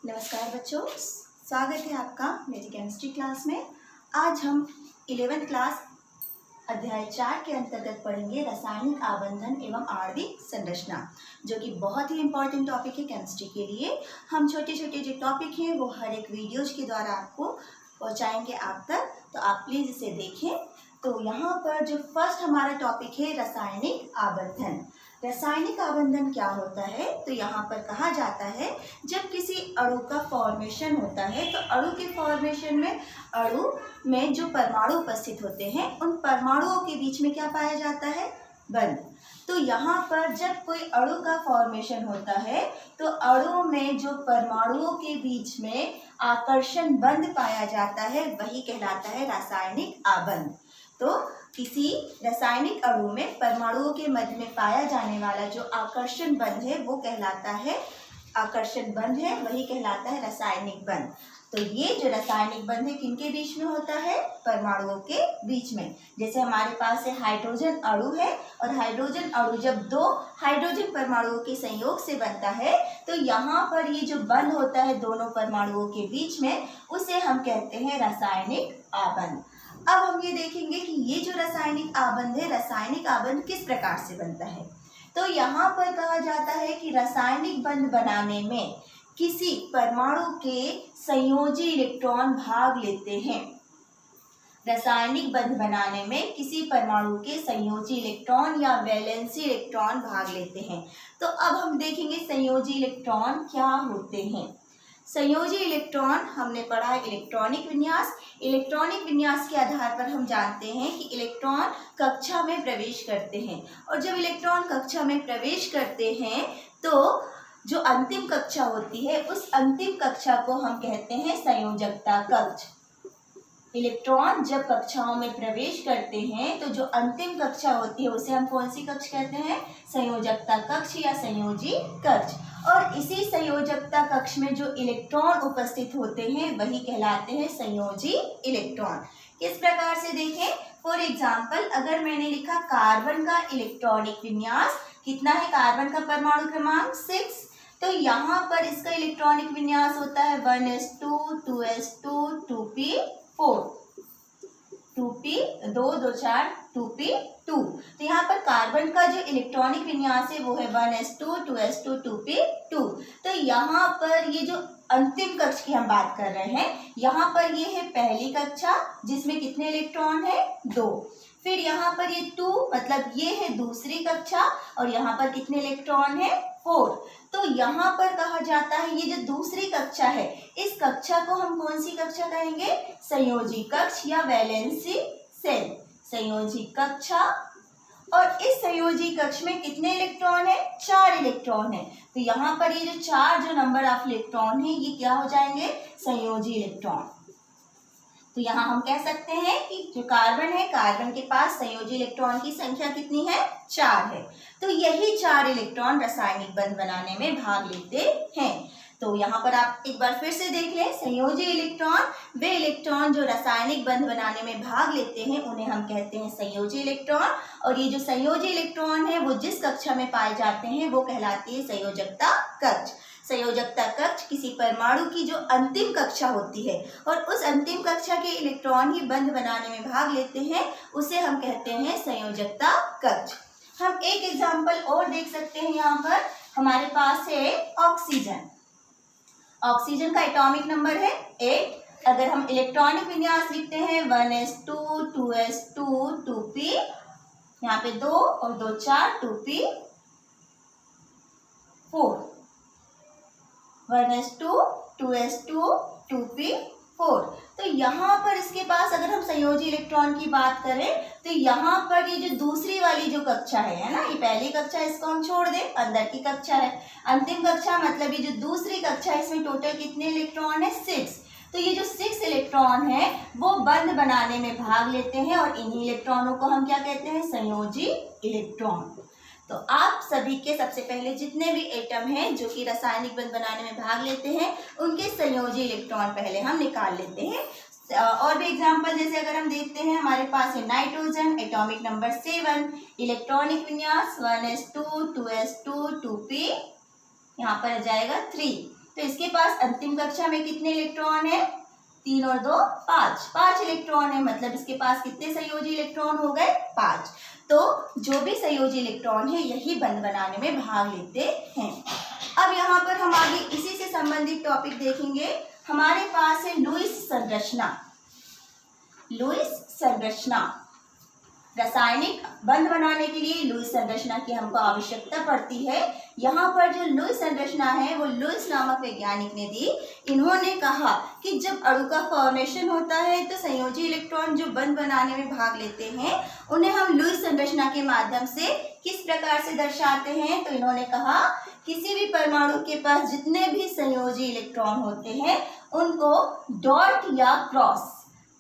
नमस्कार बच्चों, स्वागत है आपका मेरी केमिस्ट्री क्लास में। आज हम 11th क्लास अध्याय 4 के अंतर्गत पढ़ेंगे रासायनिक आबंधन एवं आणविक संरचना, जो कि बहुत ही इम्पोर्टेंट टॉपिक है केमिस्ट्री के लिए। हम छोटे छोटे जो टॉपिक हैं वो हर एक वीडियोज के द्वारा आपको पहुंचाएंगे आप तक, तो आप प्लीज़ इसे देखें। तो यहाँ पर जो फर्स्ट हमारा टॉपिक है रासायनिक आबंधन। रासायनिक आबंधन क्या होता है? तो यहाँ पर कहा जाता है जब किसी अणु का फॉर्मेशन होता है तो अणु के फॉर्मेशन में अणु में जो परमाणु उपस्थित होते हैं उन परमाणुओं के बीच में क्या पाया जाता है? बंध। तो यहाँ पर जब कोई अणु का फॉर्मेशन होता है तो अणु में जो परमाणुओं के बीच में आकर्षण बंध पाया जाता है वही कहलाता है रासायनिक आबंध। तो किसी रासायनिक अणु में परमाणुओं के मध्य में पाया जाने वाला जो आकर्षण बंध है वो कहलाता है आकर्षण बंध है, वही कहलाता है रासायनिक बंध। तो ये जो रासायनिक बंध है किनके बीच में होता है? परमाणुओं के बीच में। जैसे हमारे पास है हाइड्रोजन अणु है और हाइड्रोजन अणु जब दो हाइड्रोजन परमाणुओं के संयोग से बनता है तो यहाँ पर ये जो बंध होता है दोनों परमाणुओं के बीच में उसे हम कहते हैं रासायनिक आबंध। अब हम ये देखेंगे कि ये जो रासायनिक आबंध है, रासायनिक आबंध किस प्रकार से बनता है। तो यहाँ पर कहा जाता है कि रासायनिक बंध बनाने में किसी परमाणु के संयोजी इलेक्ट्रॉन भाग लेते हैं। रासायनिक बंध बनाने में किसी परमाणु के संयोजी इलेक्ट्रॉन या वैलेंसी इलेक्ट्रॉन भाग लेते हैं। तो अब हम देखेंगे संयोजी इलेक्ट्रॉन क्या होते हैं। संयोजी इलेक्ट्रॉन हमने पढ़ा है इलेक्ट्रॉनिक विन्यास। इलेक्ट्रॉनिक विन्यास के आधार पर हम जानते हैं कि इलेक्ट्रॉन कक्षा में प्रवेश करते हैं और जब इलेक्ट्रॉन कक्षा में प्रवेश करते हैं तो जो अंतिम कक्षा होती है उस अंतिम कक्षा को हम कहते हैं संयोजकता कक्ष। इलेक्ट्रॉन जब कक्षाओं में प्रवेश करते हैं तो जो अंतिम कक्षा होती है उसे हम कौन सी कक्ष कहते हैं? संयोजकता कक्ष या संयोजी कक्ष। और इसी संयोजकता कक्ष में जो इलेक्ट्रॉन उपस्थित होते हैं वही कहलाते हैं संयोजी इलेक्ट्रॉन। किस प्रकार से देखें? फॉर एग्जाम्पल, अगर मैंने लिखा कार्बन का इलेक्ट्रॉनिक विन्यास कितना है? कार्बन का परमाणु क्रमांक 6, तो यहाँ पर इसका इलेक्ट्रॉनिक विन्यास होता है 1s2 2s2 2p4 2p 2 2 4 2p2। तो यहाँ पर कार्बन का जो इलेक्ट्रॉनिक विन्यास है वो है 1s2 2s2 2p2। तो यहाँ पर ये जो अंतिम कक्ष की हम बात कर रहे हैं, यहाँ पर ये है पहली कक्षा जिसमें कितने इलेक्ट्रॉन है? 2। फिर यहाँ पर ये 2 मतलब ये है दूसरी कक्षा और यहाँ पर कितने इलेक्ट्रॉन है? 4। तो यहाँ पर कहा जाता है ये जो दूसरी कक्षा है इस कक्षा को हम कौन सी कक्षा कहेंगे? संयोजी कक्ष या वैलेंसी सेल। संयोजी कक्षा। और इस संयोजी कक्ष में कितने इलेक्ट्रॉन है? 4 इलेक्ट्रॉन है। तो यहाँ पर ये जो 4 जो नंबर ऑफ इलेक्ट्रॉन है ये क्या हो जाएंगे? संयोजी इलेक्ट्रॉन। तो यहाँ हम कह सकते हैं कि जो कार्बन है, कार्बन के पास संयोजी इलेक्ट्रॉन की संख्या कितनी है? 4 है। तो यही 4 इलेक्ट्रॉन रासायनिक बंध बनाने में भाग लेते हैं। तो यहाँ पर आप एक बार फिर से देख लें, संयोजी इलेक्ट्रॉन वे इलेक्ट्रॉन जो रासायनिक बंध बनाने में भाग लेते हैं उन्हें हम कहते हैं संयोजी इलेक्ट्रॉन। और ये जो संयोजी इलेक्ट्रॉन है वो जिस कक्षा में पाए जाते हैं वो कहलाती है संयोजकता कक्ष। संयोजकता कक्ष किसी परमाणु की जो अंतिम कक्षा होती है और उस अंतिम कक्षा के इलेक्ट्रॉन ही बंध बनाने में भाग लेते हैं उसे हम कहते हैं संयोजकता कक्ष। हम एक एग्जाम्पल और देख सकते हैं। यहाँ पर हमारे पास है ऑक्सीजन। ऑक्सीजन का एटॉमिक नंबर है 8। अगर हम इलेक्ट्रॉनिक विन्यास लिखते हैं 1s2 2s2 2p, यहाँ पे 2 और 2 4 2p4 1s2 2s2 2p4। तो यहाँ पर इसके पास अगर हम संयोजी इलेक्ट्रॉन की बात करें तो यहाँ पर ये जो दूसरी वाली जो कक्षा है ना, ये पहली कक्षा इसको हम छोड़ दें, अंदर की कक्षा है। अंतिम कक्षा मतलब ये जो दूसरी कक्षा है इसमें टोटल कितने इलेक्ट्रॉन है? 6। तो ये जो 6 इलेक्ट्रॉन है वो बंध बनाने में भाग लेते हैं और इन्हीं इलेक्ट्रॉनों को हम क्या कहते हैं? संयोजी इलेक्ट्रॉन। तो आप सभी के सबसे पहले जितने भी एटम हैं जो कि रासायनिक बंध बनाने में भाग लेते हैं उनके संयोजी इलेक्ट्रॉन पहले हम निकाल लेते हैं। और भी एग्जाम्पल जैसे अगर हम देखते हैं, हमारे पास है नाइट्रोजन, एटॉमिक नंबर 7, इलेक्ट्रॉनिक विन्यास 1s2 2s2 2p, यहाँ पर आ जाएगा 3। तो इसके पास अंतिम कक्षा में कितने इलेक्ट्रॉन है? 3 और 2 5, 5 इलेक्ट्रॉन है। मतलब इसके पास कितने संयोजी इलेक्ट्रॉन हो गए? 5। तो जो भी संयोजी इलेक्ट्रॉन है यही बंध बनाने में भाग लेते हैं। अब यहाँ पर हम आगे इसी से संबंधित टॉपिक देखेंगे। हमारे पास है लुईस संरचना। लुईस संरचना, रासायनिक बंध बनाने के लिए लुईस संरचना की हमको आवश्यकता पड़ती है। यहाँ पर जो लुईस संरचना है वो लुईस नामक वैज्ञानिक ने दी। इन्होंने कहा कि जब अणु का फॉर्मेशन होता है तो संयोजी इलेक्ट्रॉन जो बंध बनाने में भाग लेते हैं उन्हें हम लुईस संरचना के माध्यम से किस प्रकार से दर्शाते हैं। तो इन्होंने कहा किसी भी परमाणु के पास जितने भी संयोजी इलेक्ट्रॉन होते हैं उनको डॉट या क्रॉस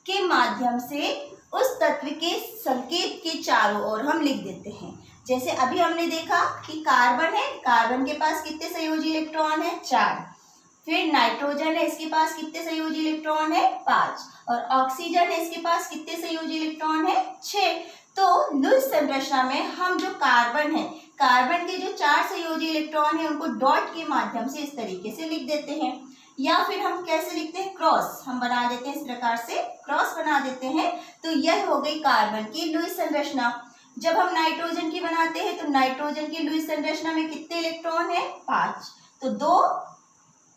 के माध्यम से उस तत्व के संकेत के चारों ओर हम लिख देते हैं। जैसे अभी हमने देखा कि कार्बन है, कार्बन के पास कितने संयोजी इलेक्ट्रॉन है? 4। फिर नाइट्रोजन है, इसके पास कितने संयोजी इलेक्ट्रॉन है? 5। और ऑक्सीजन है, इसके पास कितने संयोजी इलेक्ट्रॉन है? 6। तो लुईस संरचना में हम जो कार्बन है, कार्बन के जो 4 संयोजी इलेक्ट्रॉन है उनको डॉट के माध्यम से इस तरीके से लिख देते हैं। या फिर हम कैसे लिखते हैं? क्रॉस हम बना देते हैं, इस प्रकार से क्रॉस बना देते हैं। तो यह हो गई कार्बन की लुईस संरचना। जब हम नाइट्रोजन की बनाते हैं तो नाइट्रोजन की लुईस संरचना में कितने इलेक्ट्रॉन है? 5। तो 2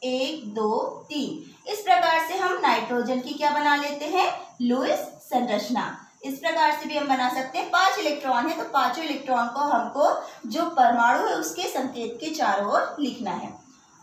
1 2 3 इस प्रकार से हम नाइट्रोजन की क्या बना लेते हैं? लुईस संरचना। इस प्रकार से भी हम बना सकते हैं। 5 इलेक्ट्रॉन है तो पांचों इलेक्ट्रॉन को हमको जो परमाणु है उसके संकेत के चारों ओर लिखना है।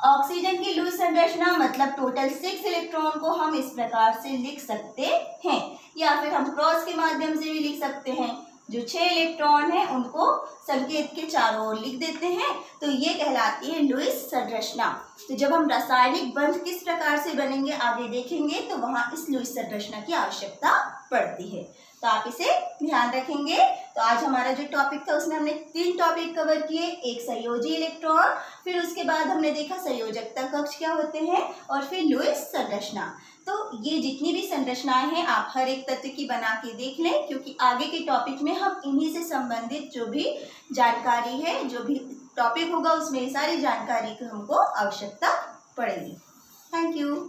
ऑक्सीजन की लुईस संरचना मतलब टोटल 6 इलेक्ट्रॉन को हम इस प्रकार से लिख सकते हैं। या फिर हम क्रॉस के माध्यम से भी लिख सकते हैं। जो 6 इलेक्ट्रॉन है उनको संकेत के चारों ओर लिख देते हैं। तो ये कहलाती है लुईस संरचना। तो जब हम रासायनिक बंध किस प्रकार से बनेंगे आगे देखेंगे तो वहाँ इस लुईस संरचना की आवश्यकता पड़ती है। तो आप इसे ध्यान रखेंगे। तो आज हमारा जो टॉपिक था उसमें हमने 3 टॉपिक कवर किए। एक संयोजी इलेक्ट्रॉन, फिर उसके बाद हमने देखा संयोजकता कक्ष क्या होते हैं और फिर लुईस संरचना। तो ये जितनी भी संरचनाएं हैं आप हर एक तत्व की बना के देख लें, क्योंकि आगे के टॉपिक में हम इन्हीं से संबंधित जो भी जानकारी है, जो भी टॉपिक होगा उसमें सारी जानकारी की हमको आवश्यकता पड़ेगी। Thank you.